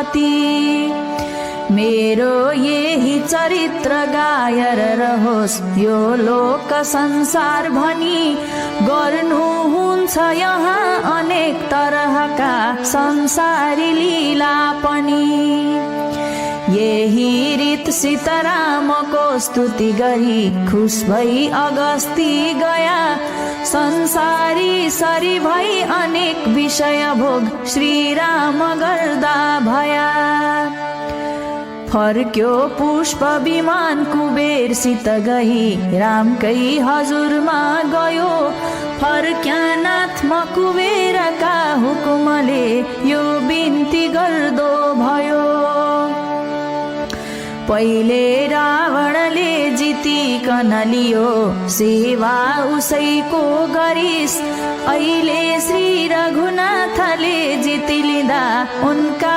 पति। मेरो यही चरित्र गाएर रहोस् यो लोक संसार भनी गर्नुहुन्छ यहाँ अनेक तरहका संसारी लीला पनि। यही रीत सीतारामको स्तुति गरी खुश भई अगस्ती गया। संसारी सरी भई अनेक विषय भोग श्रीराम गर्दा भया। फर्क्यो पुष्प विमान कुबेरसित गई रामकै हजुरमा गयो। फर्क्या नाथमा कुबेरका हुकुमले यो बिन्ती गर्दो भयो। पहिले रावणले जितिकन लियो सेवा उसैको गरिस्। अहिले श्री रघुनाथले जिति लिँदा उनका